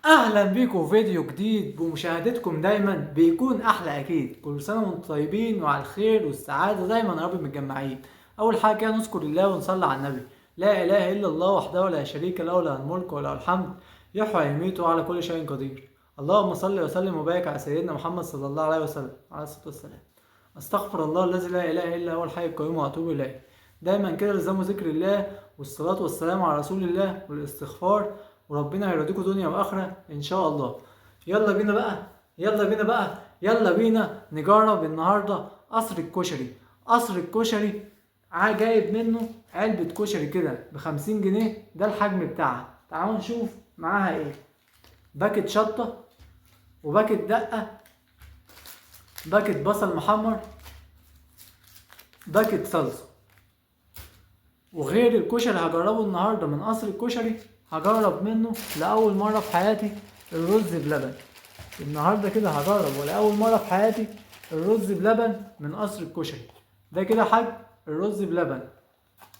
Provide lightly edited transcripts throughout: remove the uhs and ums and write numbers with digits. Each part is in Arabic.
اهلا بيكم في فيديو جديد، بمشاهدتكم دايما بيكون احلى. اكيد كل سنه وانتم طيبين وعلى الخير والسعاده دايما يا رب متجمعين. اول حاجه كده نذكر الله ونصلي على النبي. لا اله الا الله وحده لا شريك له، له الملك وله الحمد، يحيي ويميت وعلى كل شيء قدير. اللهم صل وسلم وبارك على سيدنا محمد صلى الله عليه وسلم عليه الصلاه والسلام. استغفر الله الذي لا اله الا هو الحي القيوم واتوب اليه. دايما كده لزموا ذكر الله والصلاه والسلام على رسول الله والاستغفار، وربنا هيرضيكوا دنيا واخره ان شاء الله. يلا بينا بقى، يلا بينا بقى، يلا بينا نجرب النهارده قصر الكشري. قصر الكشري جايب منه علبة كشري كده ب50 جنيه، ده الحجم بتاعها. تعالوا نشوف معاها ايه. باكت شطة، وباكت دقة، باكت بصل محمر، باكت صلصة. وغير الكشري هجربه النهارده من قصر الكشري، هجرب منه لأول مرة في حياتي الرز بلبن. النهارده كده هجرب ولأول مرة في حياتي الرز بلبن من قصر الكشري. ده كده حجم الرز بلبن،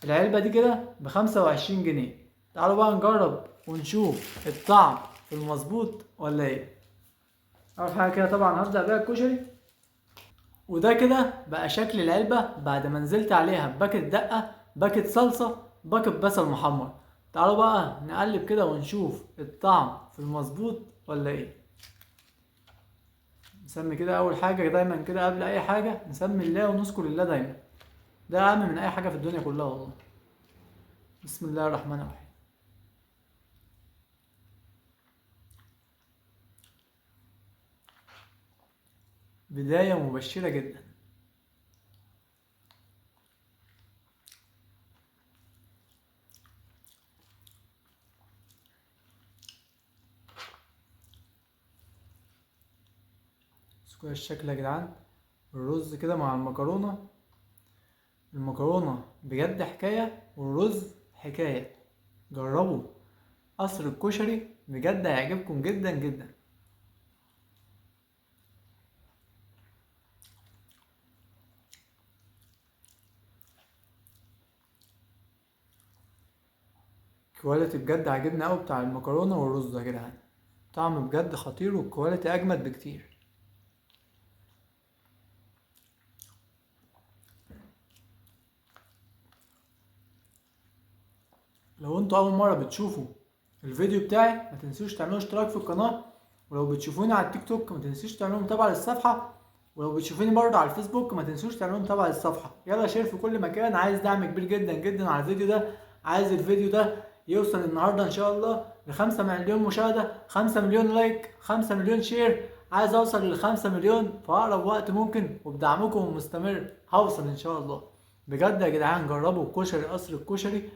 العلبة دي كده ب25 جنيه. تعالوا بقى نجرب ونشوف الطعم المظبوط ولا ايه. أول حاجة كده طبعا هبدأ بيها الكشري، وده كده بقى شكل العلبة بعد ما نزلت عليها باكت دقة، باكت صلصة، باكت بصل محمر. تعالوا بقى نقلب كده ونشوف الطعم في المظبوط ولا ايه. نسمي كده اول حاجة دايما كده قبل اي حاجة، نسمي الله ونذكر الله دايما. ده اهم من اي حاجة في الدنيا كلها والله. بسم الله الرحمن الرحيم. بداية مبشرة جدا. كده الشكل يا جدعان، الرز كده مع المكرونة. المكرونة بجد حكاية والرز حكاية. جربوا قصر الكشري بجد هيعجبكم جدا جدا. الكواليتي بجد عاجبني اوي بتاع المكرونة والرز يا جدعان. طعم بجد خطير والكواليتي اجمد بكتير. لو انتوا اول مرة بتشوفوا الفيديو بتاعي ما تنسوش تعملوا اشتراك في القناة، ولو بتشوفوني على التيك توك ما تنسوش تعملوا متابعة للصفحة، ولو بتشوفوني برضه على الفيسبوك ما تنسوش تعملوا متابعة للصفحة. يلا شير في كل مكان. عايز دعم كبير جدا جدا على الفيديو ده. عايز الفيديو ده يوصل النهارده ان شاء الله ل5 مليون مشاهدة، 5 مليون لايك، 5 مليون شير. عايز اوصل ل5 مليون في اقرب وقت ممكن، وبدعمكم المستمر هوصل ان شاء الله. بجد يا جدعان جربوا كشري قصر الكشري.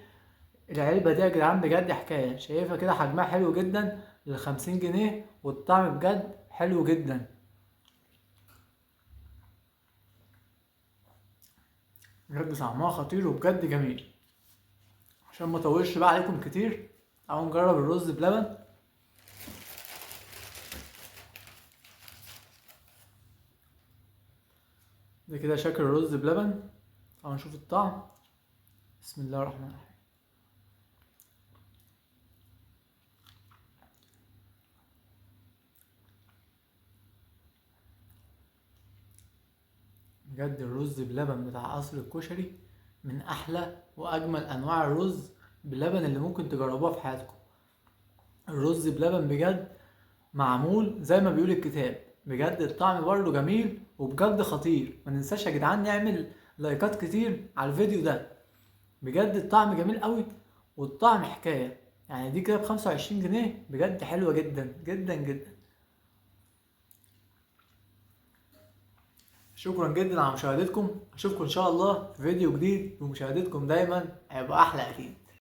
العلبة دي يا جدعان بجد حكاية. شايفها كده حجمها حلو جدا ل50 جنيه، والطعم بجد حلو جدا. بجد طعمها خطير وبجد جميل. عشان ما اطولش بقى عليكم كتير، تعالوا نجرب الرز بلبن. ده كده شكل الرز بلبن. تعالوا نشوف الطعم. بسم الله الرحمن الرحيم. بجد الرز بلبن بتاع قصر الكشري من احلى واجمل انواع الرز بلبن اللي ممكن تجربوها في حياتكم. الرز بلبن بجد معمول زي ما بيقول الكتاب. بجد الطعم برضه جميل وبجد خطير. ما ننساش يا جدعان نعمل لايكات كتير على الفيديو ده. بجد الطعم جميل قوي والطعم حكاية. يعني دي كده ب25 جنيه بجد حلوة جدا جدا جدا. شكرا جدا على مشاهدتكم. اشوفكم ان شاء الله في فيديو جديد، ومشاهدتكم دايما هيبقى احلى اكيد.